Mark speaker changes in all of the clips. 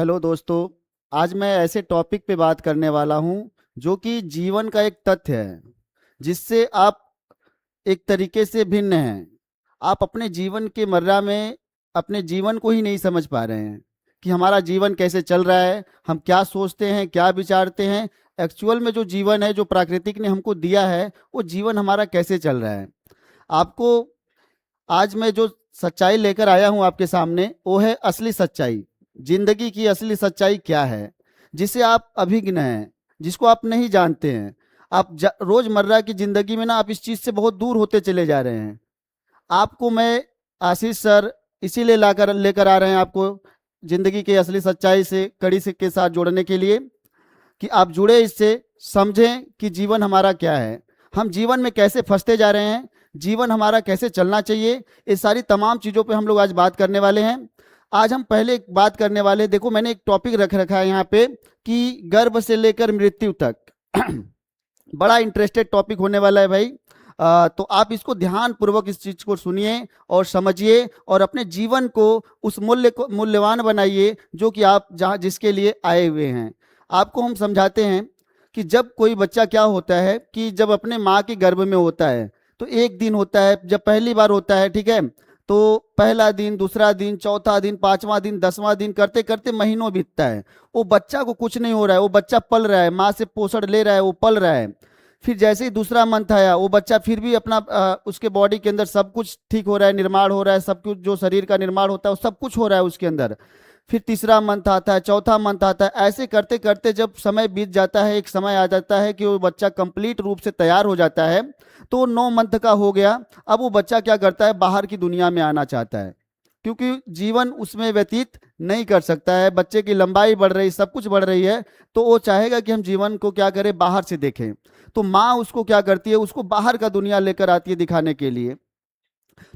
Speaker 1: Hello दोस्तों। आज मैं ऐसे टॉपिक पे बात करने वाला हूँ जो कि जीवन का एक तथ्य है, जिससे आप एक तरीके से भिन्न हैं। आप अपने जीवन के मर्रा में अपने जीवन को ही नहीं समझ पा रहे हैं कि हमारा जीवन कैसे चल रहा है, हम क्या सोचते हैं, क्या विचारते हैं। एक्चुअल में जो जीवन है, जो प्राकृतिक ने हमको दिया है, वो जीवन हमारा कैसे चल रहा है। आपको आज मैं जो सच्चाई लेकर आया हूं आपके सामने, वो है असली सच्चाई। जिंदगी की असली सच्चाई क्या है, जिसे आप अभिज्ञ हैं, जिसको आप नहीं जानते हैं। आप रोजमर्रा की जिंदगी में ना, आप इस चीज से बहुत दूर होते चले जा रहे हैं। आपको मैं, आशीष सर, इसीलिए लाकर लेकर आ रहे हैं आपको जिंदगी की असली सच्चाई से कड़ी से के साथ जोड़ने के लिए, कि आप जुड़े इससे, समझें कि जीवन हमारा क्या है, हम जीवन में कैसे फंसते जा रहे हैं, जीवन हमारा कैसे चलना चाहिए। ये सारी तमाम चीज़ों पे हम लोग आज बात करने वाले हैं। आज हम पहले एक बात करने वाले हैं, देखो मैंने एक टॉपिक रख रखा है यहाँ पे कि गर्भ से लेकर मृत्यु तक। बड़ा इंटरेस्टेड टॉपिक होने वाला है भाई। तो आप इसको ध्यान पूर्वक इस चीज को सुनिए और समझिए, और अपने जीवन को उस मूल्य को मूल्यवान बनाइए जो कि आप जहाँ जिसके लिए आए हुए हैं। आपको हम समझाते हैं कि जब कोई बच्चा क्या होता है कि जब अपने माँ के गर्भ में होता है, तो एक दिन होता है जब पहली बार होता है, ठीक है। तो पहला दिन, दूसरा दिन, चौथा दिन, पांचवां दिन, 10वां दिन करते करते महीनों बीतता है। वो बच्चा को कुछ नहीं हो रहा है, वो बच्चा पल रहा है, माँ से पोषण ले रहा है, वो पल रहा है। फिर जैसे ही दूसरा मंथ आया, वो बच्चा फिर भी अपना उसके बॉडी के अंदर सब कुछ ठीक हो रहा है, निर्माण हो रहा है, सब कुछ जो शरीर का निर्माण होता है वो सब कुछ हो रहा है उसके अंदर। फिर तीसरा मंथ आता है, चौथा मंथ आता है, ऐसे करते करते जब समय बीत जाता है, एक समय आ जाता है कि वो बच्चा कंप्लीट रूप से तैयार हो जाता है। तो 9 मंथ का हो गया। अब वो बच्चा क्या करता है, बाहर की दुनिया में आना चाहता है, क्योंकि जीवन उसमें व्यतीत नहीं कर सकता है। बच्चे की लंबाई बढ़ रही, सब कुछ बढ़ रही है, तो वो चाहेगा कि हम जीवन को क्या करें, बाहर से देखें। तो माँ उसको क्या करती है, उसको बाहर का दुनिया लेकर आती है दिखाने के लिए।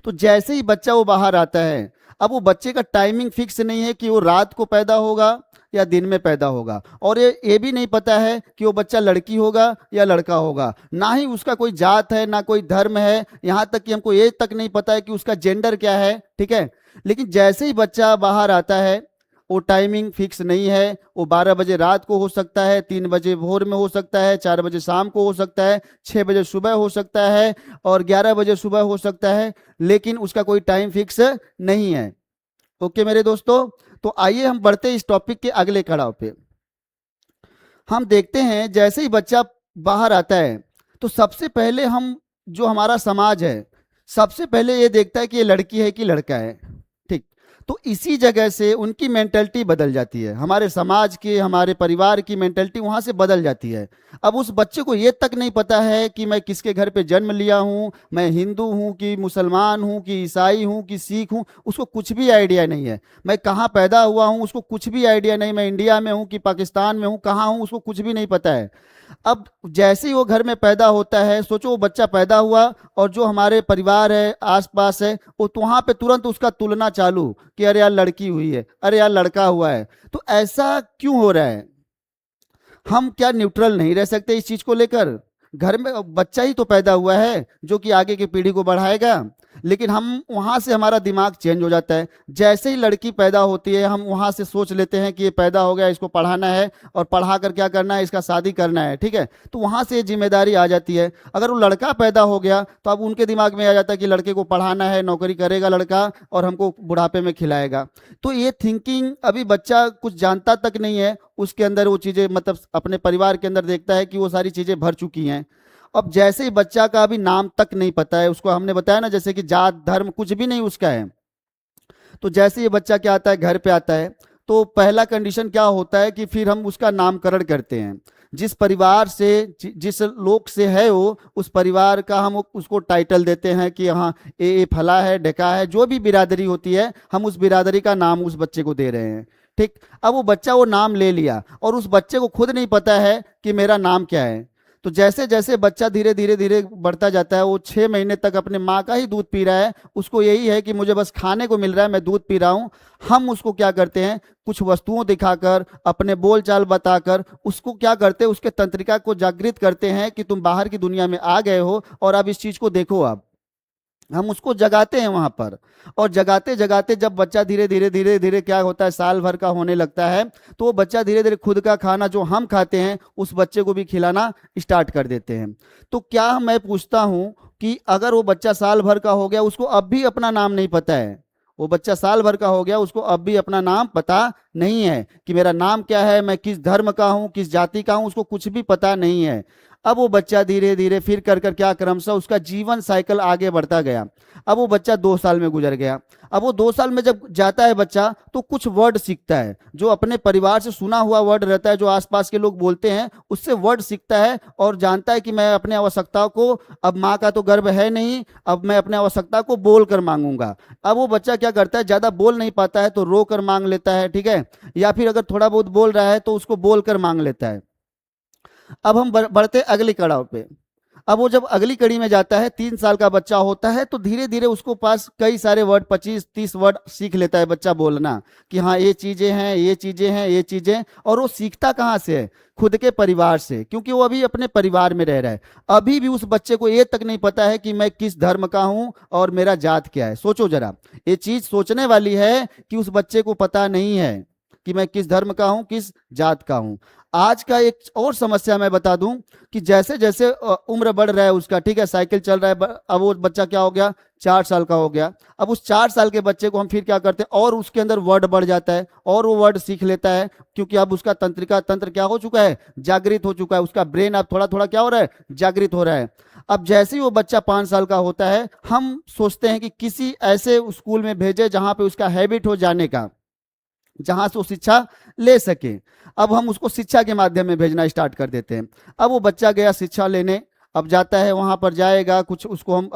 Speaker 1: तो जैसे ही बच्चा वो बाहर आता है, अब वो बच्चे का टाइमिंग फिक्स नहीं है कि वो रात को पैदा होगा या दिन में पैदा होगा, और ये भी नहीं पता है कि वो बच्चा लड़की होगा या लड़का होगा। ना ही उसका कोई जात है, ना कोई धर्म है, यहाँ तक कि हमको ये तक नहीं पता है कि उसका जेंडर क्या है, ठीक है। लेकिन जैसे ही बच्चा बाहर आता है, वो टाइमिंग फिक्स नहीं है। वो 12 बजे रात को हो सकता है, 3 बजे भोर में हो सकता है, 4 बजे शाम को हो सकता है, 6 बजे सुबह हो सकता है, और 11 बजे सुबह हो सकता है। लेकिन उसका कोई टाइम फिक्स नहीं है। ओके मेरे दोस्तों, तो आइए हम बढ़ते हैं इस टॉपिक के अगले कड़ाव पे। हम देखते हैं जैसे ही बच्चा बाहर आता है, तो सबसे पहले हम, जो हमारा समाज है, सबसे पहले ये देखता है कि ये लड़की है कि लड़का है, ठीक। तो इसी जगह से उनकी मेंटलिटी बदल जाती है, हमारे समाज की, हमारे परिवार की मेंटलिटी वहां से बदल जाती है। अब उस बच्चे को ये तक नहीं पता है कि मैं किसके घर पे जन्म लिया हूँ, मैं हिंदू हूँ कि मुसलमान हूँ कि ईसाई हूँ कि सिख हूँ, उसको कुछ भी आइडिया नहीं है। मैं कहाँ पैदा हुआ हूँ, उसको कुछ भी आइडिया नहीं, मैं इंडिया में हूँ कि पाकिस्तान में हूँ, कहाँ हूँ, उसको कुछ भी नहीं पता है। अब जैसे ही वो घर में पैदा होता है, सोचो वो बच्चा पैदा हुआ, और जो हमारे परिवार है, आसपास है, वो तो वहां पे तुरंत उसका तुलना चालू कि अरे यार लड़की हुई है, अरे यार लड़का हुआ है। तो ऐसा क्यों हो रहा है? हम क्या न्यूट्रल नहीं रह सकते इस चीज को लेकर? घर में बच्चा ही तो पैदा हुआ है जो कि आगे की पीढ़ी को बढ़ाएगा। लेकिन हम वहां से, हमारा दिमाग चेंज हो जाता है। जैसे ही लड़की पैदा होती है, हम वहां से सोच लेते हैं कि ये पैदा हो गया, इसको पढ़ाना है, और पढ़ा कर क्या करना है, इसका शादी करना है, ठीक है। तो वहां से ये जिम्मेदारी आ जाती है। अगर वो लड़का पैदा हो गया, तो अब उनके दिमाग में आ जाता है कि लड़के को पढ़ाना है, नौकरी करेगा लड़का, और हमको बुढ़ापे में खिलाएगा। तो ये थिंकिंग, अभी बच्चा कुछ जानता तक नहीं है, उसके अंदर वो चीज़ें, मतलब अपने परिवार के अंदर देखता है कि वो सारी चीज़ें भर चुकी हैं। अब जैसे ही बच्चा का अभी नाम तक नहीं पता है, उसको हमने बताया ना, जैसे कि जात धर्म कुछ भी नहीं उसका है। तो जैसे ये बच्चा क्या आता है, घर पे आता है, तो पहला कंडीशन क्या होता है कि फिर हम उसका नामकरण करते हैं। जिस परिवार से, जिस लोग से है वो, उस परिवार का हम उसको टाइटल देते हैं कि हाँ ये फला है, ढका है, जो भी बिरादरी होती है, हम उस बिरादरी का नाम उस बच्चे को दे रहे हैं, ठीक। अब वो बच्चा वो नाम ले लिया, और उस बच्चे को खुद नहीं पता है कि मेरा नाम क्या है। तो जैसे जैसे बच्चा धीरे धीरे धीरे बढ़ता जाता है, वो 6 महीने तक अपने माँ का ही दूध पी रहा है, उसको यही है कि मुझे बस खाने को मिल रहा है, मैं दूध पी रहा हूँ। हम उसको क्या करते हैं, कुछ वस्तुओं दिखाकर, अपने बोलचाल बताकर उसको क्या करते हैं, उसके तंत्रिका को जागृत करते हैं कि तुम बाहर की दुनिया में आ गए हो, और अब इस चीज को देखो। अब हम उसको जगाते हैं वहां पर। और जगाते जगाते जब बच्चा धीरे धीरे धीरे धीरे क्या होता है, साल भर का होने लगता है, तो वो बच्चा धीरे धीरे खुद का खाना जो हम खाते हैं उस बच्चे को भी खिलाना स्टार्ट कर देते हैं। तो क्या मैं पूछता हूं कि अगर वो बच्चा साल भर का हो गया, उसको अब भी अपना नाम नहीं पता है, वो बच्चा साल भर का हो गया, उसको अब भी अपना नाम पता नहीं है कि मेरा नाम क्या है, मैं किस धर्म का हूं, किस जाति का हूं, उसको कुछ भी पता नहीं है। अब वो बच्चा धीरे धीरे फिर कर कर क्या क्रमशः उसका जीवन साइकिल आगे बढ़ता गया। अब वो बच्चा 2 साल में गुजर गया। अब वो 2 साल में जब जाता है बच्चा, तो कुछ वर्ड सीखता है, जो अपने परिवार से सुना हुआ वर्ड रहता है, जो आसपास के लोग बोलते हैं उससे वर्ड सीखता है, और जानता है कि मैं अपने आवश्यकताओं को, अब माँ का तो गर्भ है नहीं, अब मैं अपने आवश्यकता को बोल कर मांगूंगा। अब वो बच्चा क्या करता है, ज्यादा बोल नहीं पाता है तो रो कर मांग लेता है, ठीक है, या फिर अगर थोड़ा बहुत बोल रहा है तो उसको बोल कर मांग लेता है। अब हम बढ़ते अगली कड़ाव पे। अब वो जब अगली कड़ी में जाता है, 3 साल का बच्चा होता है, तो धीरे धीरे उसको पास कई सारे वर्ड, 25-30 वर्ड सीख लेता है बच्चा बोलना, कि हाँ ये चीजें हैं, ये चीजें हैं, ये चीजें। और वो सीखता कहाँ से है, खुद के परिवार से, क्योंकि वो अभी अपने परिवार में रह रहा है। अभी भी उस बच्चे को ये तक नहीं पता है कि मैं किस धर्म का हूं और मेरा जात क्या है। सोचो जरा, ये चीज सोचने वाली है कि उस बच्चे को पता नहीं है कि मैं किस धर्म का हूं, किस जात का हूं। आज का एक और समस्या मैं बता दूं कि जैसे जैसे उम्र बढ़ रहा है उसका, ठीक है, साइकिल चल रहा है, अब वो बच्चा क्या हो गया, 4 साल का हो गया। अब उस 4 साल के बच्चे को हम फिर क्या करते हैं, और उसके अंदर वर्ड बढ़ जाता है और वो वर्ड सीख लेता है, क्योंकि अब उसका तंत्रिका तंत्र क्या हो चुका है, जागृत हो चुका है, उसका ब्रेन अब थोड़ा थोड़ा क्या हो रहा है, जागृत हो रहा है। अब जैसे ही वो बच्चा 5 साल का होता है, हम सोचते हैं कि किसी ऐसे स्कूल में भेजे जहां पे उसका हैबिट हो जाने का, जहां से वो शिक्षा ले सके। अब हम उसको शिक्षा के माध्यम में भेजना स्टार्ट कर देते हैं। अब वो बच्चा गया शिक्षा लेने, अब जाता है, वहां पर जाएगा, कुछ उसको हम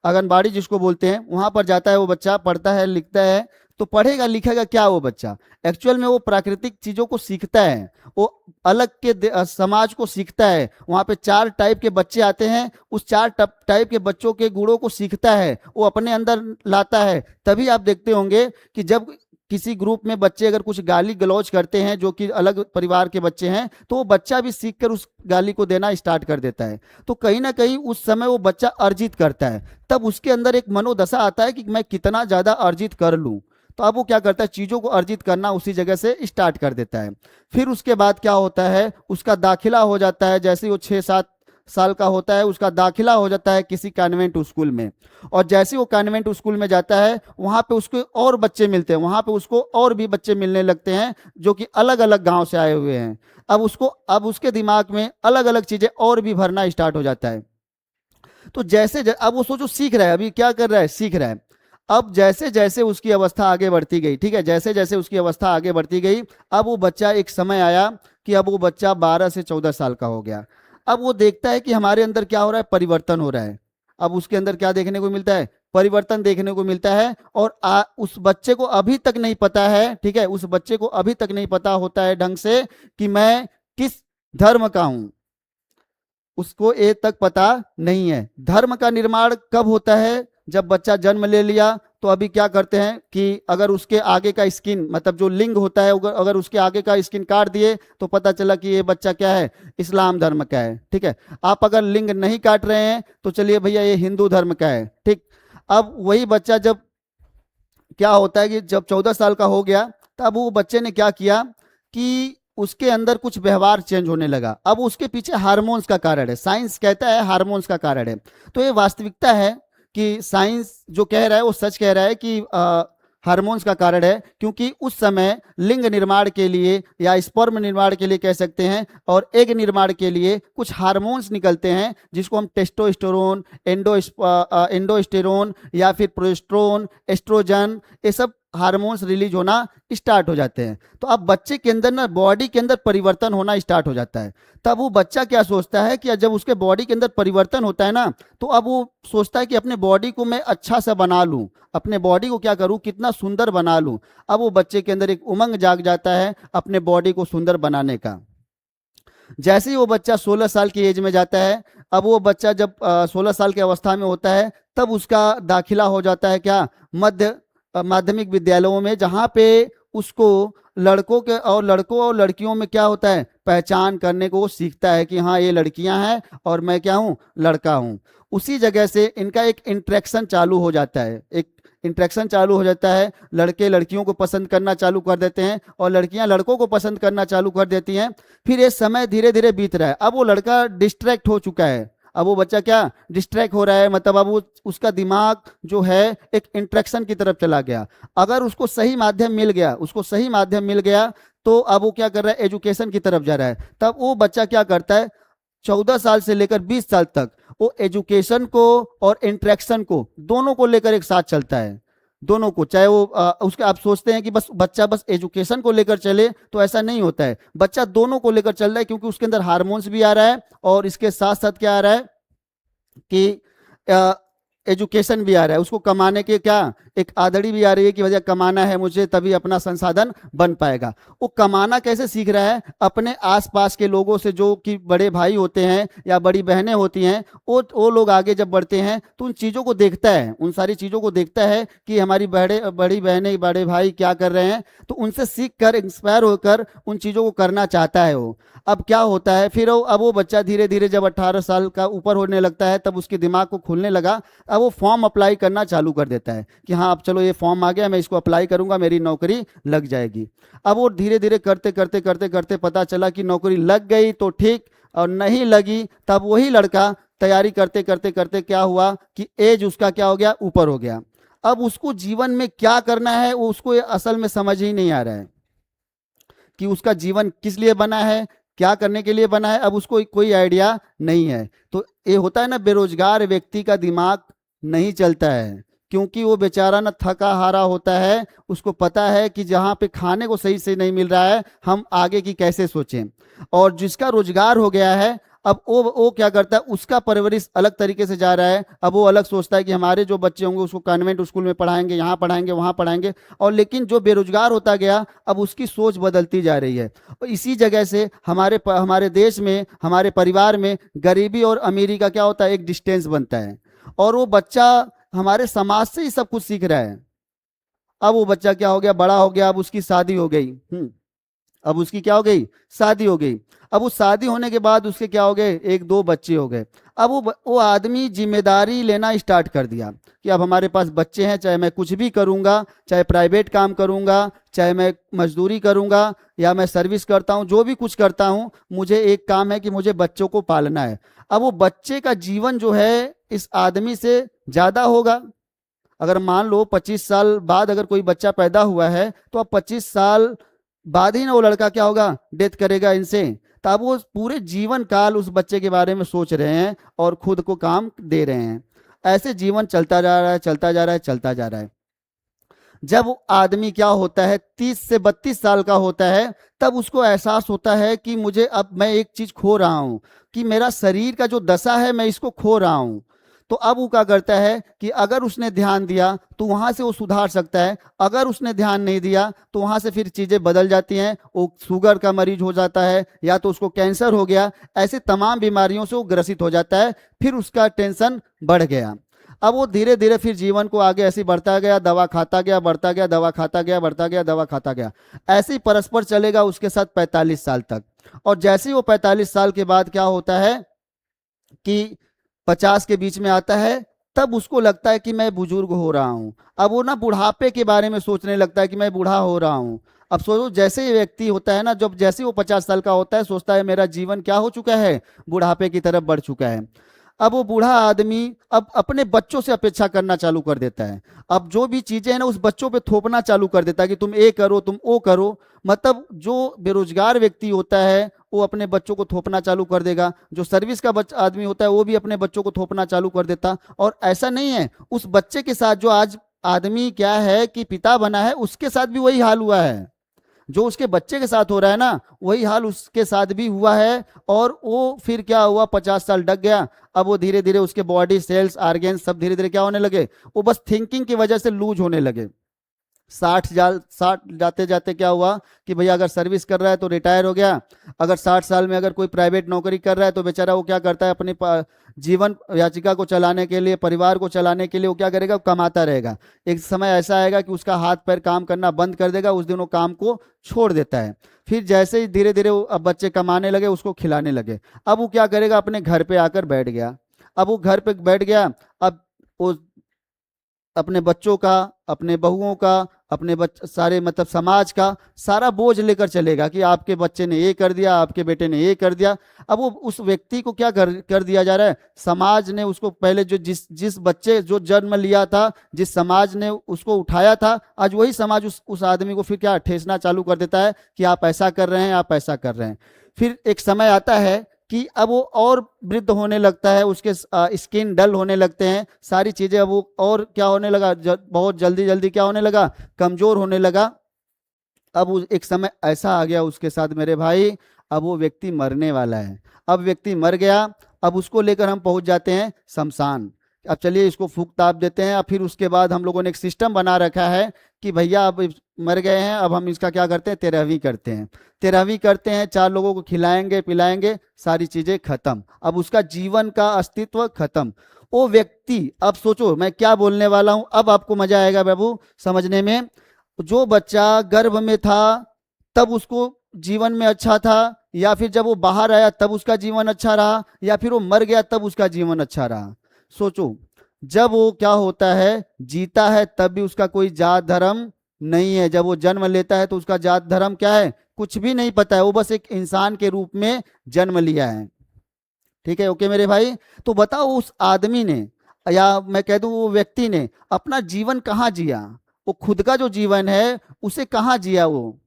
Speaker 1: आंगनबाड़ी जिसको बोलते हैं, वहां पर जाता है, वो बच्चा पढ़ता है, लिखता है। तो पढ़ेगा लिखेगा क्या वो बच्चा, एक्चुअल में वो प्राकृतिक चीजों को सीखता है, वो अलग के समाज को सीखता है। वहां पे 4 टाइप के बच्चे आते हैं, उस 4 टाइप के बच्चों के गुणों को सीखता है, वो अपने अंदर लाता है। तभी आप देखते होंगे कि जब किसी ग्रुप में बच्चे अगर कुछ गाली गलौज करते हैं, जो कि अलग परिवार के बच्चे हैं, तो वो बच्चा भी सीखकर उस गाली को देना स्टार्ट कर देता है। तो कहीं ना कहीं उस समय वो बच्चा अर्जित करता है, तब उसके अंदर एक मनोदशा आता है कि मैं कितना ज्यादा अर्जित कर लूं। तो अब वो क्या करता है, चीजों को अर्जित करना उसी जगह से स्टार्ट कर देता है। फिर उसके बाद क्या होता है, उसका दाखिला हो जाता है। जैसे ही वो 6-7 साल का होता है, उसका दाखिला हो जाता है किसी कॉन्वेंट स्कूल में। और जैसे वो कॉन्वेंट स्कूल में जाता है, वहां पे उसको और बच्चे मिलते हैं, वहां पे उसको और भी बच्चे मिलने लगते हैं जो कि अलग अलग गांव से आए हुए हैं। अब उसके दिमाग में अलग अलग चीजें और भी भरना स्टार्ट हो जाता है। तो अब वो सोचो सीख रहा है, अभी क्या कर रहा है, सीख रहा है। अब जैसे जैसे उसकी अवस्था आगे बढ़ती गई, ठीक है, जैसे जैसे उसकी अवस्था आगे बढ़ती गई, अब वो बच्चा, एक समय आया कि अब वो बच्चा 12 से 14 साल का हो गया। अब वो देखता है कि हमारे अंदर क्या हो रहा है, परिवर्तन हो रहा है। अब उसके अंदर क्या देखने को मिलता है, परिवर्तन देखने को मिलता है। और उस बच्चे को अभी तक नहीं पता है, ठीक है, उस बच्चे को अभी तक नहीं पता होता है ढंग से कि मैं किस धर्म का हूं, उसको ए तक पता नहीं है। धर्म का निर्माण कब होता है, जब बच्चा जन्म ले लिया। तो अभी क्या करते हैं कि अगर उसके आगे का स्किन, मतलब जो लिंग होता है, अगर उसके आगे का स्किन काट दिए तो पता चला कि ये बच्चा क्या है, इस्लाम धर्म का है, ठीक है। आप अगर लिंग नहीं काट रहे हैं तो चलिए भैया ये हिंदू धर्म का है, ठीक। अब वही बच्चा जब क्या होता है कि जब 14 साल का हो गया, तब वो बच्चे ने क्या किया कि उसके अंदर कुछ व्यवहार चेंज होने लगा। अब उसके पीछे हार्मोन्स का कारण है, साइंस कहता है हार्मोन्स का कारण है। तो ये वास्तविकता है कि साइंस जो कह रहा है वो सच कह रहा है कि हार्मोन्स का कारण है, क्योंकि उस समय लिंग निर्माण के लिए या स्पर्म निर्माण के लिए कह सकते हैं, और एग निर्माण के लिए कुछ हार्मोन्स निकलते हैं, जिसको हम टेस्टोस्टेरोन, एंडोस्टेरोन या फिर प्रोजेस्टेरोन, एस्ट्रोजन, ये सब हार्मोन्स रिलीज होना स्टार्ट हो जाते हैं। तो अब बच्चे के अंदर ना, बॉडी के अंदर परिवर्तन होना स्टार्ट हो जाता है। तब वो बच्चा क्या सोचता है कि जब उसके बॉडी के अंदर परिवर्तन होता है ना, तो अब वो सोचता है कि अपने बॉडी को मैं अच्छा सा बना लूं, अपने बॉडी को क्या करूं, कितना सुंदर बना लूं। अब वो बच्चे के अंदर एक उमंग जाग जाता है अपने बॉडी को सुंदर बनाने का। जैसे ही वो बच्चा 16 साल की एज में जाता है, अब वो बच्चा जब 16 साल की अवस्था में होता है, तब उसका दाखिला हो जाता है क्या, माध्यमिक विद्यालयों में, जहाँ पे उसको लड़कों और लड़कियों में क्या होता है, पहचान करने को वो सीखता है कि हाँ ये लड़कियां हैं और मैं क्या हूँ, लड़का हूँ। उसी जगह से इनका एक इंटरेक्शन चालू हो जाता है, एक इंटरेक्शन चालू हो जाता है। लड़के लड़कियों को पसंद करना चालू कर देते हैं और लड़कियां लड़कों को पसंद करना चालू कर देती हैं। फिर ये समय धीरे धीरे बीत रहा है। अब वो लड़का डिस्ट्रैक्ट हो चुका है, अब वो बच्चा क्या डिस्ट्रैक्ट हो रहा है, मतलब अब वो उसका दिमाग जो है एक इंट्रैक्शन की तरफ चला गया। अगर उसको सही माध्यम मिल गया, उसको सही माध्यम मिल गया, तो अब वो क्या कर रहा है, एजुकेशन की तरफ जा रहा है। तब वो बच्चा क्या करता है, 14 साल से लेकर 20 साल तक वो एजुकेशन को और इंट्रैक्शन को दोनों को लेकर एक साथ चलता है। दोनों को, चाहे वो उसके आप सोचते हैं कि बस बच्चा बस एजुकेशन को लेकर चले, तो ऐसा नहीं होता है। बच्चा दोनों को लेकर चल रहा है, क्योंकि उसके अंदर हार्मोन्स भी आ रहा है और इसके साथ साथ क्या आ रहा है कि एजुकेशन भी आ रहा है। उसको कमाने के क्या एक आदड़ी भी आ रही है कि भैया कमाना है मुझे, तभी अपना संसाधन बन पाएगा। वो कमाना कैसे सीख रहा है, अपने आसपास के लोगों से, जो कि बड़े भाई होते हैं या बड़ी बहनें होती हैं, वो लोग आगे जब बढ़ते हैं तो उन चीज़ों को देखता है, उन सारी चीज़ों को देखता है कि हमारी बड़ी बहनें बड़े भाई क्या कर रहे हैं, तो उनसे सीख कर इंस्पायर होकर उन चीज़ों को करना चाहता है वो। अब क्या होता है फिर अब वो बच्चा धीरे धीरे जब 18 साल का ऊपर होने लगता है, तब उसके दिमाग को खुलने लगा। अब वो फॉर्म अप्लाई करना चालू कर देता है कि हाँ अब चलो ये फॉर्म आ गया, मैं इसको अप्लाई करूंगा, मेरी नौकरी लग जाएगी। अब वो धीरे धीरे करते करते करते करते पता चला कि नौकरी लग गई तो ठीक, और नहीं लगी तब वही लड़का तैयारी करते करते करते क्या हुआ कि एज उसका क्या हो गया, ऊपर हो गया। अब उसको जीवन में क्या करना है वो उसको असल में समझ ही नहीं आ रहा है कि उसका जीवन किस लिए बना है, क्या करने के लिए बना है। अब उसको कोई आइडिया नहीं है। तो ये होता है ना, बेरोजगार व्यक्ति का दिमाग नहीं चलता है, क्योंकि वो बेचारा ना थका हारा होता है। उसको पता है कि जहाँ पे खाने को सही से नहीं मिल रहा है, हम आगे की कैसे सोचें। और जिसका रोजगार हो गया है, अब वो क्या करता है, उसका परवरिश अलग तरीके से जा रहा है। अब वो अलग सोचता है कि हमारे जो बच्चे होंगे उसको कॉन्वेंट स्कूल में पढ़ाएंगे, यहाँ पढ़ाएंगे, वहाँ पढ़ाएंगे। और लेकिन जो बेरोजगार होता गया, अब उसकी सोच बदलती जा रही है। और इसी जगह से हमारे देश में, हमारे परिवार में गरीबी और अमीरी का क्या होता है, एक डिस्टेंस बनता है। और वो बच्चा हमारे समाज से ही सब कुछ सीख रहा है। अब वो बच्चा क्या हो गया, बड़ा हो गया, अब उसकी शादी हो गई। अब उसकी क्या हो गई, शादी हो गई। अब उस शादी होने के बाद उसके क्या हो गए, एक दो बच्चे हो गए। अब वो आदमी जिम्मेदारी लेना स्टार्ट कर दिया कि अब हमारे पास बच्चे हैं, चाहे मैं कुछ भी करूंगा, चाहे प्राइवेट काम करूंगा, चाहे मैं मजदूरी करूंगा या मैं सर्विस करता हूं, जो भी कुछ करता हूं, मुझे एक काम है कि मुझे बच्चों को पालना है। अब वो बच्चे का जीवन जो है इस आदमी से ज्यादा होगा। अगर मान लो 25 साल बाद अगर कोई बच्चा पैदा हुआ है, तो अब 25 साल बाद ही ना वो लड़का क्या होगा, डेथ करेगा इनसे। तब वो पूरे जीवन काल उस बच्चे के बारे में सोच रहे हैं और खुद को काम दे रहे हैं। ऐसे जीवन चलता जा रहा है, चलता जा रहा है, चलता जा रहा है। जब वो आदमी क्या होता है, 30 से 32 साल का होता है, तब उसको एहसास होता है कि मुझे अब मैं एक चीज खो रहा हूं, कि मेरा शरीर का जो दशा है मैं इसको खो रहा हूं। तो अब वो क्या करता है कि अगर उसने ध्यान दिया तो वहां से वो सुधार सकता है, अगर उसने ध्यान नहीं दिया तो वहां से फिर चीजें बदल जाती हैं। वो शुगर का मरीज हो जाता है, या तो उसको कैंसर हो गया, ऐसे तमाम बीमारियों से वो ग्रसित हो जाता है। फिर उसका टेंशन बढ़ गया। अब वो धीरे धीरे फिर जीवन को आगे ऐसे बढ़ता गया, दवा खाता गया, बढ़ता गया, दवा खाता गया, बढ़ता गया, दवा खाता गया। ऐसे ही परस्पर चलेगा उसके साथ 45 साल तक। और जैसे ही वो 45 साल के बाद क्या होता है कि 50 के बीच में आता है, तब उसको लगता है कि मैं बुजुर्ग हो रहा हूं। अब वो ना बुढ़ापे के बारे में सोचने लगता है कि मैं बूढ़ा हो रहा हूं। अब सोचो, जैसे ही व्यक्ति होता है ना, जब जैसे वो 50 साल का होता है, सोचता है मेरा जीवन क्या हो चुका है, बुढ़ापे की तरफ बढ़ चुका है। अब वो बूढ़ा आदमी अब अपने बच्चों से अपेक्षा करना चालू कर देता है। अब जो भी चीजें हैं ना, उस बच्चों पे थोपना चालू कर देता है कि तुम ये करो, तुम वो करो। मतलब जो बेरोजगार व्यक्ति होता है वो अपने बच्चों को थोपना चालू कर देगा, जो सर्विस का आदमी होता है वो भी अपने बच्चों को थोपना चालू कर देता। और ऐसा नहीं है, उस बच्चे के साथ जो आज आदमी क्या है कि पिता बना है, उसके साथ भी वही हाल हुआ है। जो उसके बच्चे के साथ हो रहा है ना, वही हाल उसके साथ भी हुआ है। और वो फिर क्या हुआ, 50 साल डग गया। अब वो धीरे धीरे उसके बॉडी सेल्स, आर्गेन्स सब धीरे धीरे क्या होने लगे, वो बस थिंकिंग की वजह से लूज होने लगे। 60 जाते जाते क्या हुआ कि भैया अगर सर्विस कर रहा है तो रिटायर हो गया। अगर 60 साल में अगर कोई प्राइवेट नौकरी कर रहा है तो बेचारा वो क्या करता है, अपने जीवन याचिका को चलाने के लिए, परिवार को चलाने के लिए वो क्या करेगा, कमाता रहेगा। एक समय ऐसा आएगा कि उसका हाथ पैर काम करना बंद कर देगा, उस दिन वो काम को छोड़ देता है। फिर जैसे ही धीरे धीरे वो अब बच्चे कमाने लगे, उसको खिलाने लगे, अब वो क्या करेगा, अपने घर पे आकर बैठ गया। अब वो घर पे बैठ गया, अब वो अपने बच्चों का, अपने बहुओं का, अपने सारे मतलब समाज का सारा बोझ लेकर चलेगा कि आपके बच्चे ने ये कर दिया, आपके बेटे ने ये कर दिया। अब वो उस व्यक्ति को क्या कर दिया जा रहा है, समाज ने उसको पहले जो जिस जिस बच्चे जो जन्म लिया था, जिस समाज ने उसको उठाया था, आज वही समाज उस आदमी को फिर क्या ठेसना चालू कर देता है कि आप ऐसा कर रहे हैं, आप ऐसा कर रहे हैं। फिर एक समय आता है कि अब वो और वृद्ध होने लगता है, उसके स्किन डल होने लगते हैं, सारी चीजें अब वो और क्या होने लगा, बहुत जल्दी जल्दी क्या होने लगा, कमजोर होने लगा। अब एक समय ऐसा आ गया उसके साथ मेरे भाई, अब वो व्यक्ति मरने वाला है। अब व्यक्ति मर गया, अब उसको लेकर हम पहुंच जाते हैं शमशान। अब चलिए इसको फूंक ताप देते हैं। अब फिर उसके बाद हम लोगों ने एक सिस्टम बना रखा है कि भैया अब मर गए हैं, अब हम इसका क्या करते हैं, तेरहवीं करते हैं। तेरहवीं करते हैं, 4 लोगों को खिलाएंगे पिलाएंगे, सारी चीजें खत्म, अब उसका जीवन का अस्तित्व खत्म। वो व्यक्ति, अब सोचो मैं क्या बोलने वाला हूं, अब आपको मजा आएगा बाबू समझने में। जो बच्चा गर्भ में था तब उसको जीवन में अच्छा था, या फिर जब वो बाहर आया तब उसका जीवन अच्छा रहा, या फिर वो मर गया तब उसका जीवन अच्छा रहा। सोचो, जब वो क्या होता है, जीता है, तब भी उसका कोई जात धर्म नहीं है। जब वो जन्म लेता है तो उसका जात धर्म क्या है, कुछ भी नहीं पता है, वो बस एक इंसान के रूप में जन्म लिया है। ठीक है, ओके मेरे भाई। तो बताओ उस आदमी ने, या मैं कह दूं वो व्यक्ति ने अपना जीवन कहाँ जिया, वो खुद का जो जीवन है उसे कहाँ जिया वो,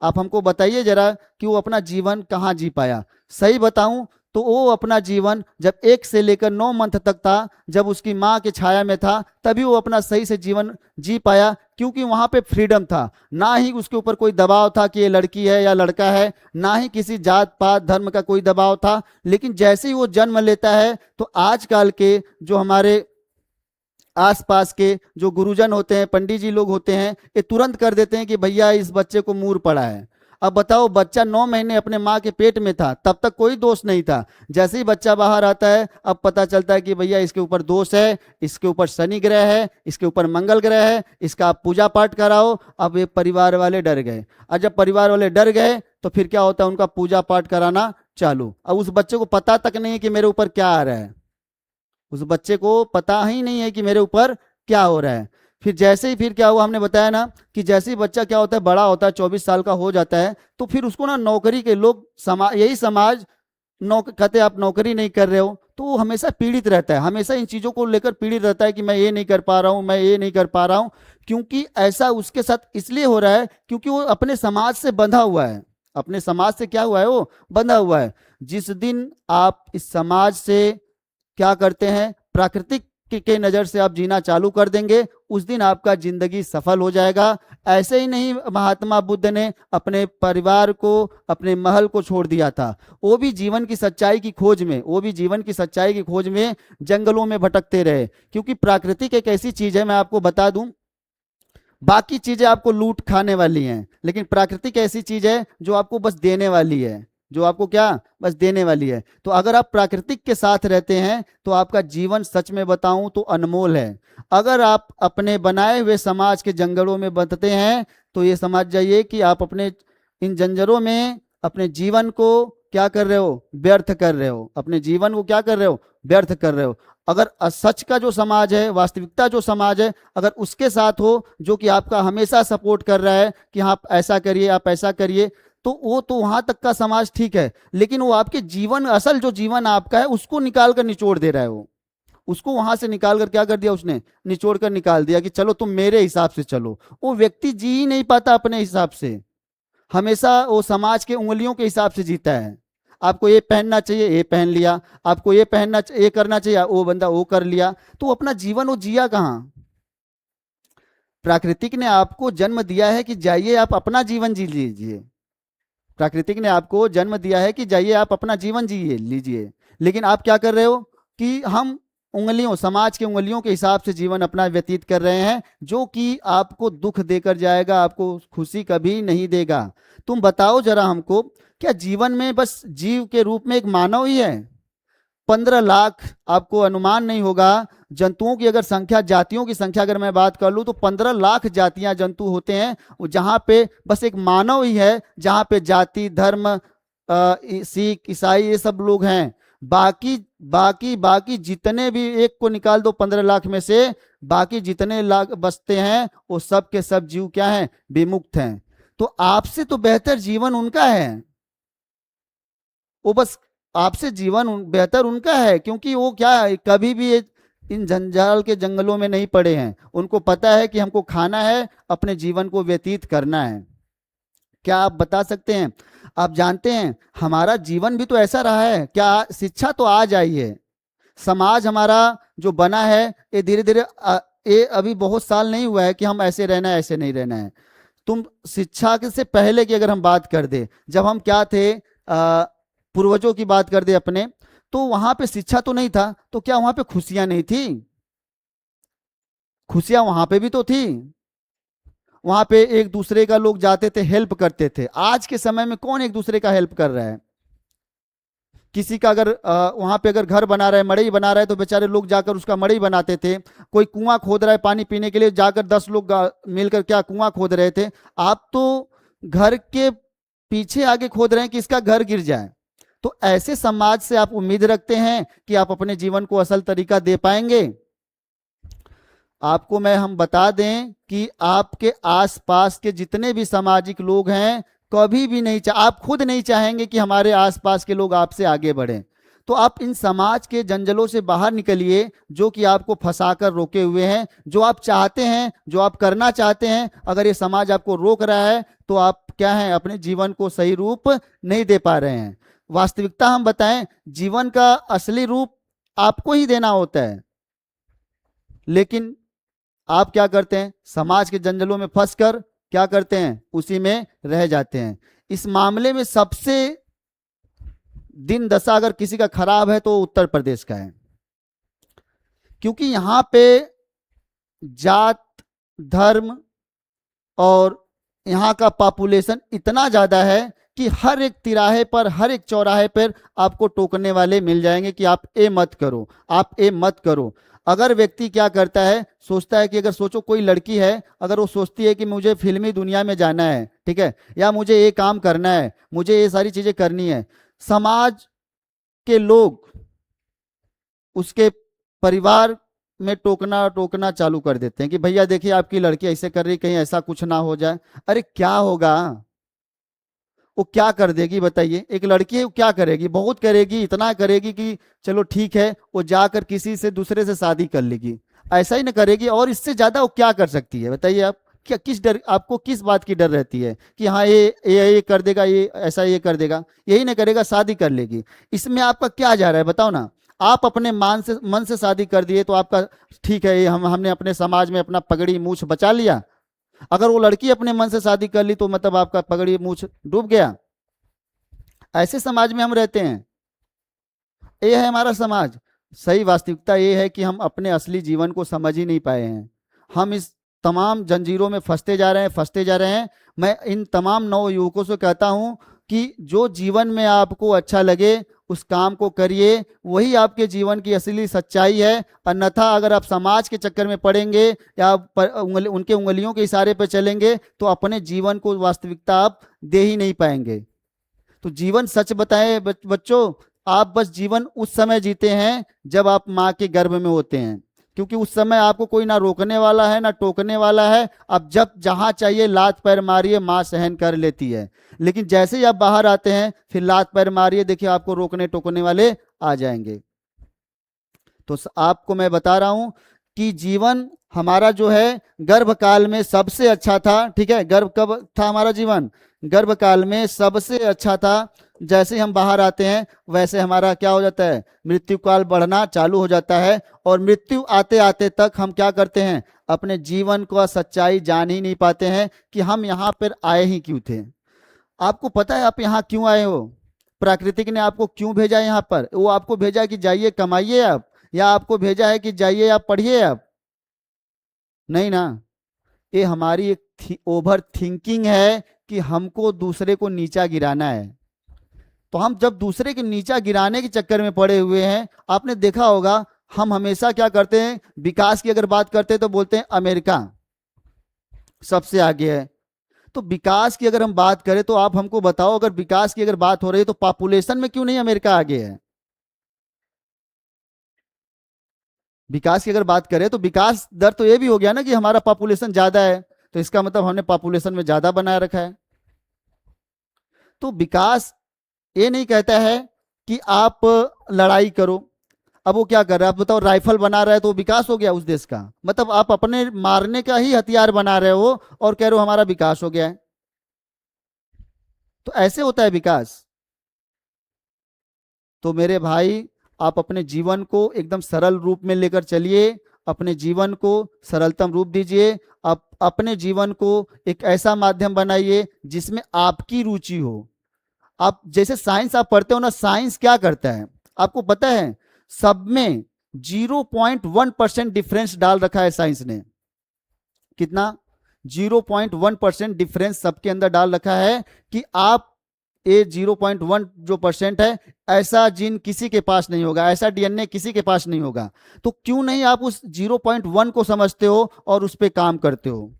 Speaker 1: आप हमको बताइए जरा कि वो अपना जीवन कहाँ जी पाया। सही बताऊं तो वो अपना जीवन जब 1 से लेकर 9 मंथ तक था, जब उसकी माँ के छाया में था, तभी वो अपना सही से जीवन जी पाया, क्योंकि वहां पे फ्रीडम था। ना ही उसके ऊपर कोई दबाव था कि ये लड़की है या लड़का है, ना ही किसी जात पात धर्म का कोई दबाव था। लेकिन जैसे ही वो जन्म लेता है तो आजकल के जो हमारे आसपास के जो गुरुजन होते हैं, पंडित जी लोग होते हैं, ये तुरंत कर देते हैं कि भैया इस बच्चे को मूर पड़ा है। अब बताओ, बच्चा 9 महीने अपने माँ के पेट में था, तब तक कोई दोष नहीं था। जैसे ही बच्चा बाहर आता है, अब पता चलता है कि भैया इसके ऊपर दोष है, इसके ऊपर शनि ग्रह है, इसके ऊपर मंगल ग्रह है, इसका आप पूजा पाठ कराओ। अब ये परिवार वाले डर गए, और जब परिवार वाले डर गए तो फिर क्या होता है, उनका पूजा पाठ कराना चालू। अब उस बच्चे को पता तक नहीं है कि मेरे ऊपर क्या आ रहा है, उस बच्चे को पता ही नहीं है कि मेरे ऊपर क्या हो रहा है। फिर जैसे ही फिर क्या हुआ, हमने बताया ना कि जैसे ही बच्चा क्या होता है, बड़ा होता है, 24 साल का हो जाता है, तो फिर उसको ना नौकरी के लोग, समाज, यही समाज कहते हैं आप नौकरी नहीं कर रहे हो, तो वो हमेशा पीड़ित रहता है, हमेशा इन चीजों को लेकर पीड़ित रहता है कि मैं ये नहीं कर पा रहा हूं, मैं ये नहीं कर पा रहा हूं। क्योंकि ऐसा उसके साथ इसलिए हो रहा है क्योंकि वो अपने समाज से बंधा हुआ है। अपने समाज से क्या हुआ है, वो बंधा हुआ है। जिस दिन आप इस समाज से क्या करते हैं, प्राकृतिक के नजर से आप जीना चालू कर देंगे, उस दिन आपका जिंदगी सफल हो जाएगा। ऐसे ही नहीं महात्मा बुद्ध ने अपने परिवार को, अपने महल को छोड़ दिया था, वो भी जीवन की सच्चाई की खोज में, वो भी जीवन की सच्चाई की खोज में जंगलों में भटकते रहे। क्योंकि प्राकृतिक एक ऐसी चीज है, मैं आपको बता दूं, बाकी चीजें आपको लूट खाने वाली हैं, लेकिन प्राकृतिक ऐसी चीज है जो आपको बस देने वाली है, जो आपको क्या बस देने वाली है। तो अगर आप प्राकृतिक के साथ रहते हैं तो आपका जीवन सच में बताऊं तो अनमोल है। अगर आप अपने बनाए हुए समाज के जंगलों में बंधते हैं तो ये समझ जाइए कि आप अपने इन जंजरों में अपने जीवन को क्या कर रहे हो, व्यर्थ कर रहे हो, अपने जीवन को क्या कर रहे हो, व्यर्थ कर रहे हो। अगर सच का जो समाज है, वास्तविकता जो समाज है, अगर उसके साथ हो, जो कि आपका हमेशा सपोर्ट कर रहा है कि आप ऐसा करिए, आप ऐसा करिए, तो वो तो वहां तक का समाज ठीक है। लेकिन वो आपके जीवन, असल जो जीवन आपका है, उसको निकाल कर निचोड़ दे रहा है। वो उसको वहां से निकाल कर क्या कर दिया उसने, निचोड़ कर निकाल दिया कि चलो तुम मेरे हिसाब से चलो। वो व्यक्ति जी ही नहीं पाता अपने हिसाब से, हमेशा वो समाज के उंगलियों के हिसाब से जीता है। आपको ये पहनना चाहिए, ये पहन लिया, आपको ये पहनना, ये करना चाहिए, वो बंदा वो कर लिया। तो वो अपना जीवन वो जिया कहाँ। प्राकृतिक ने आपको जन्म दिया है कि जाइए आप अपना जीवन जी लीजिए, प्राकृतिक ने आपको जन्म दिया है कि जाइए आप अपना जीवन जिए लीजिए। लेकिन आप क्या कर रहे हो कि हम उंगलियों, समाज के उंगलियों के हिसाब से जीवन अपना व्यतीत कर रहे हैं, जो कि आपको दुख देकर जाएगा, आपको खुशी कभी नहीं देगा। तुम बताओ जरा हमको, क्या जीवन में बस जीव के रूप में एक मानव ही है? 15 लाख आपको अनुमान नहीं होगा। जंतुओं की अगर संख्या, जातियों की संख्या अगर मैं बात कर लूं तो 15 लाख जातियां जंतु होते हैं, जहां पे बस एक मानव ही है, जहां पे जाति धर्म सिख ईसाई ये सब लोग हैं। बाकी बाकी बाकी जितने भी, एक को निकाल दो 15 लाख में से, बाकी जितने लाख बसते हैं वो सब के सब जीव क्या हैं? विमुक्त हैं। तो आपसे तो बेहतर जीवन उनका है। वो बस आपसे जीवन बेहतर उनका है, क्योंकि वो क्या है, कभी भी इन जंजाल के जंगलों में नहीं पड़े हैं। उनको पता है कि हमको खाना है, अपने जीवन को व्यतीत करना है। क्या आप बता सकते हैं, आप जानते हैं हमारा जीवन भी तो ऐसा रहा है क्या? शिक्षा तो आज आई है, समाज हमारा जो बना है ये धीरे धीरे, ये अभी बहुत साल नहीं हुआ है कि हम ऐसे रहना है ऐसे नहीं रहना है। तुम शिक्षा के से पहले की अगर हम बात कर दे, जब हम क्या थे, पूर्वजों की बात कर दे अपने, तो वहां पे शिक्षा तो नहीं था, तो क्या वहां पे खुशियां नहीं थी? खुशियां वहां पे भी तो थी। वहां पे एक दूसरे का लोग जाते थे, हेल्प करते थे। आज के समय में कौन एक दूसरे का हेल्प कर रहा है? किसी का अगर वहां पे अगर घर बना रहा है, मड़ई बना रहा है, तो बेचारे लोग जाकर उसका मड़ई बनाते थे। कोई कुआं खोद रहा है पानी पीने के लिए, जाकर 10 लोग मिलकर क्या कुआं खोद रहे थे। आप तो घर के पीछे आगे खोद रहे हैं कि इसका घर गिर जाए। तो ऐसे समाज से आप उम्मीद रखते हैं कि आप अपने जीवन को असल तरीका दे पाएंगे? आपको मैं हम बता दें कि आपके आसपास के जितने भी सामाजिक लोग हैं, कभी भी नहीं आप खुद नहीं चाहेंगे कि हमारे आसपास के लोग आपसे आगे बढ़ें। तो आप इन समाज के जंजलों से बाहर निकलिए, जो कि आपको फंसाकर रोके हुए हैं। जो आप चाहते हैं, जो आप करना चाहते हैं, अगर ये समाज आपको रोक रहा है तो आप क्या हैं, अपने जीवन को सही रूप नहीं दे पा रहे हैं। वास्तविकता हम बताएं, जीवन का असली रूप आपको ही देना होता है, लेकिन आप क्या करते हैं, समाज के जंजलों में फंसकर क्या करते हैं, उसी में रह जाते हैं। इस मामले में सबसे दिन दशा अगर किसी का खराब है तो उत्तर प्रदेश का है, क्योंकि यहां पे जात धर्म और यहाँ का पॉपुलेशन इतना ज्यादा है कि हर एक तिराहे पर, हर एक चौराहे पर आपको टोकने वाले मिल जाएंगे कि आप ये मत करो, आप ये मत करो। अगर व्यक्ति क्या करता है, सोचता है कि अगर सोचो कोई लड़की है, अगर वो सोचती है कि मुझे फिल्मी दुनिया में जाना है, ठीक है, या मुझे ये काम करना है, मुझे ये सारी चीजें करनी है, समाज के लोग उसके परिवार में टोकना टोकना चालू कर देते हैं कि भैया देखिए आपकी लड़की ऐसे कर रही, कहीं ऐसा कुछ ना हो जाए। अरे क्या होगा, वो क्या कर देगी बताइए? एक लड़की है, वो क्या करेगी? बहुत करेगी, इतना करेगी कि चलो ठीक है, वो जाकर किसी से दूसरे से शादी कर लेगी। ऐसा ही ना करेगी, और इससे ज्यादा वो क्या कर सकती है बताइए? आप क्या, किस डर, आपको किस बात की डर रहती है कि हाँ ये कर देगा, ये ऐसा ये कर देगा? यही ना करेगा, शादी कर लेगी। इसमें आपका क्या जा रहा है बताओ ना? आप अपने मन से शादी कर दिए तो आपका ठीक है, ये हमने अपने समाज में अपना पगड़ी मूछ बचा लिया। अगर वो लड़की अपने मन से शादी कर ली तो मतलब आपका पगड़ी मूछ डूब गया। ऐसे समाज में हम रहते हैं, ये है हमारा समाज। सही वास्तविकता ये है कि हम अपने असली जीवन को समझ ही नहीं पाए हैं। हम इस तमाम जंजीरों में फंसते जा रहे हैं, फंसते जा रहे हैं। मैं इन तमाम नव युवकों से कहता हूं कि जो जीवन में आपको अच्छा लगे उस काम को करिए, वही आपके जीवन की असली सच्चाई है। अन्यथा अगर आप समाज के चक्कर में पड़ेंगे या उनके उंगलियों के इशारे पर चलेंगे तो अपने जीवन को वास्तविकता आप दे ही नहीं पाएंगे। तो जीवन सच बताए बच्चों, आप बस जीवन उस समय जीते हैं जब आप माँ के गर्भ में होते हैं, क्योंकि उस समय आपको कोई ना रोकने वाला है ना टोकने वाला है। आप जब जहां चाहिए लात पैर मारिए, माँ सहन कर लेती है। लेकिन जैसे ही आप बाहर आते हैं फिर लात पैर मारिए, देखिए आपको रोकने टोकने वाले आ जाएंगे। तो आपको मैं बता रहा हूं कि जीवन हमारा जो है गर्भकाल में सबसे अच्छा था, ठीक है। गर्भ कब था हमारा जीवन? गर्भकाल में सबसे अच्छा था। जैसे हम बाहर आते हैं वैसे हमारा क्या हो जाता है, मृत्यु काल बढ़ना चालू हो जाता है। और मृत्यु आते आते तक हम क्या करते हैं, अपने जीवन को सच्चाई जान ही नहीं पाते हैं कि हम यहाँ पर आए ही क्यों थे। आपको पता है आप यहाँ क्यों आए हो? प्राकृतिक ने आपको क्यों भेजा यहाँ पर? वो आपको भेजा कि जाइए कमाइए आप, या आपको भेजा है कि जाइए आप पढ़िए आप? नहीं ना। ये हमारी एक ओवर थिंकिंग है कि हमको दूसरे को नीचा गिराना है। तो हम जब दूसरे के नीचा गिराने के चक्कर में पड़े हुए हैं, आपने देखा होगा हम हमेशा क्या करते हैं, विकास की अगर बात करते हैं तो बोलते हैं अमेरिका सबसे आगे है। तो विकास की अगर हम बात करें तो आप हमको बताओ, अगर विकास की अगर बात हो रही है तो पॉपुलेशन में क्यों नहीं अमेरिका आगे है? विकास की अगर बात करें तो विकास दर तो ये भी हो गया ना कि हमारा पॉपुलेशन ज्यादा है, तो इसका मतलब हमने पॉपुलेशन में ज्यादा बनाए रखा है। तो विकास ये नहीं कहता है कि आप लड़ाई करो। अब वो क्या कर रहा है, आप बताओ, राइफल बना रहा है तो वो विकास हो गया उस देश का? मतलब आप अपने मारने का ही हथियार बना रहे हो और कह रहे हो हमारा विकास हो गया है। तो ऐसे होता है विकास? तो मेरे भाई, आप अपने जीवन को एकदम सरल रूप में लेकर चलिए, अपने जीवन को सरलतम रूप दीजिए। आप अपने जीवन को एक ऐसा माध्यम बनाइए जिसमें आपकी रुचि हो। आप जैसे साइंस आप पढ़ते हो ना, साइंस क्या करता है आपको पता है? सब में 0.1% डिफरेंस डाल रखा है साइंस ने। कितना? 0.1% डिफरेंस सबके अंदर डाल रखा है कि आप ये 0.1 जो परसेंट है, ऐसा जीन किसी के पास नहीं होगा, ऐसा डीएनए किसी के पास नहीं होगा। तो क्यों नहीं आप उस 0.1 को समझते हो और उस पर काम करते हो?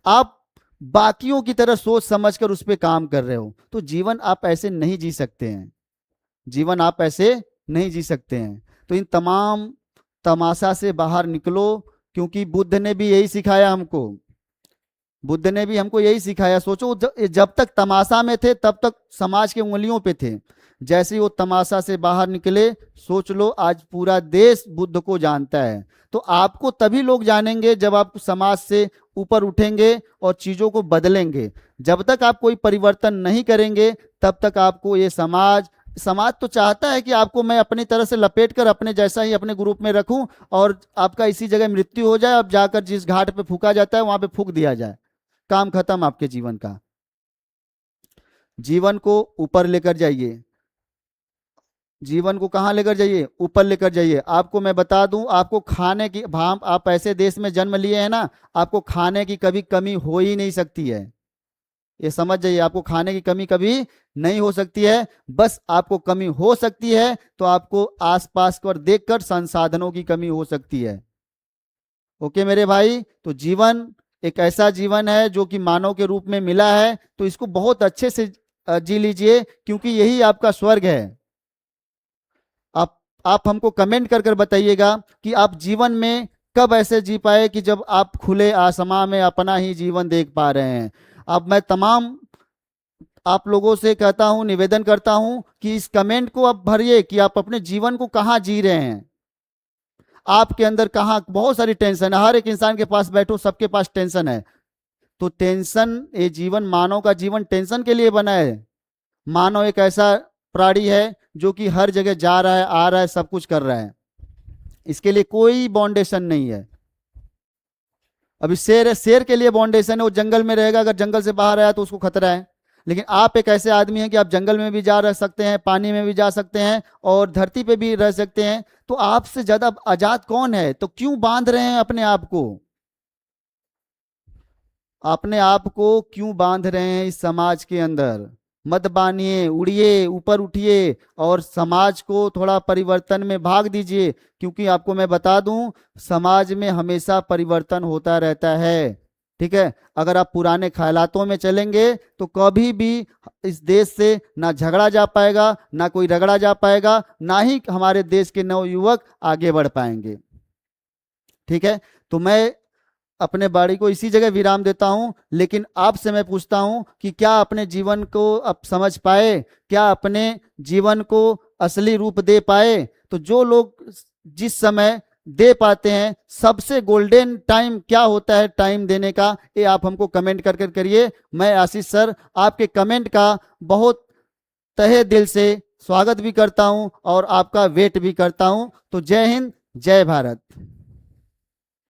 Speaker 1: आप बाकियों की तरह सोच समझकर उस पर काम कर रहे हो। तो जीवन आप ऐसे नहीं जी सकते हैं, जीवन आप ऐसे नहीं जी सकते हैं। तो इन तमाम तमाशा से बाहर निकलो, क्योंकि बुद्ध ने भी यही सिखाया हमको। बुद्ध ने भी हमको यही सिखाया। सोचो, जब तक तमाशा में थे तब तक समाज के उंगलियों पे थे। जैसे ही वो तमाशा से बाहर निकले, सोच लो आज पूरा देश बुद्ध को जानता है। तो आपको तभी लोग जानेंगे जब आप समाज से ऊपर उठेंगे और चीजों को बदलेंगे। जब तक आप कोई परिवर्तन नहीं करेंगे तब तक आपको ये समाज समाज तो चाहता है कि आपको मैं अपनी तरह से लपेट कर अपने जैसा ही अपने ग्रुप में रखूं और आपका इसी जगह मृत्यु हो जाए, अब जाकर जिस घाट पे फूका जाता है वहां पे फूक दिया जाए, काम खत्म आपके जीवन का। जीवन को ऊपर लेकर जाइए। जीवन को कहाँ लेकर जाइए? ऊपर लेकर जाइए। आपको मैं बता दूं, आपको खाने की भाम, आप ऐसे देश में जन्म लिए हैं ना, आपको खाने की कभी कमी हो ही नहीं सकती है। ये समझ जाइए, आपको खाने की कमी कभी नहीं हो सकती है। बस आपको कमी हो सकती है तो आपको आसपास को देखकर संसाधनों की कमी हो सकती है। ओके मेरे भाई, तो जीवन एक ऐसा जीवन है जो कि मानव के रूप में मिला है, तो इसको बहुत अच्छे से जी लीजिए, क्योंकि यही आपका स्वर्ग है। आप आप हमको कमेंट कर कर बताइएगा कि आप जीवन में कब ऐसे जी पाए कि जब आप खुले आसमां में अपना ही जीवन देख पा रहे हैं। अब मैं तमाम आप लोगों से कहता हूं, निवेदन करता हूं कि इस कमेंट को आप भरिए कि आप अपने जीवन को कहाँ जी रहे हैं। आपके अंदर कहाँ बहुत सारी टेंशन है, हर एक इंसान के पास बैठो सबके पास टेंशन है। तो टेंशन, ये जीवन, मानव का जीवन टेंशन के लिए बना है। मानव एक ऐसा प्राणी है जो कि हर जगह जा रहा है, आ रहा है, सब कुछ कर रहा है। इसके लिए कोई बाउंडेशन नहीं है। अभी शेर है, शेर के लिए बाउंडेशन है, वो जंगल में रहेगा, अगर जंगल से बाहर आया तो उसको खतरा है। लेकिन आप एक ऐसे आदमी हैं कि आप जंगल में भी जा रह सकते हैं, पानी में भी जा सकते हैं और धरती पे भी रह सकते हैं। तो आपसे ज्यादा आजाद कौन है? तो क्यों बांध रहे हैं अपने आप को? अपने आप को क्यों बांध रहे हैं इस समाज के अंदर? मत बानिए, उड़िए, ऊपर उठिए और समाज को थोड़ा परिवर्तन में भाग दीजिए। क्योंकि आपको मैं बता दूं, समाज में हमेशा परिवर्तन होता रहता है। ठीक है, अगर आप पुराने ख्यालातों में चलेंगे तो कभी भी इस देश से ना झगड़ा जा पाएगा, ना कोई रगड़ा जा पाएगा, ना ही हमारे देश के नवयुवक आगे बढ़ पाएंगे। ठीक है, तो मैं अपने बाड़ी को इसी जगह विराम देता हूं। लेकिन आपसे मैं पूछता हूं कि क्या अपने जीवन को आप समझ पाए? क्या अपने जीवन को असली रूप दे पाए? तो जो लोग जिस समय दे पाते हैं, सबसे गोल्डन टाइम क्या होता है टाइम देने का, ये आप हमको कमेंट कर कर करिए। मैं आशीष सर आपके कमेंट का बहुत तहे दिल से स्वागत भी करता हूं और आपका वेट भी करता हूं। तो जय हिंद, जय भारत।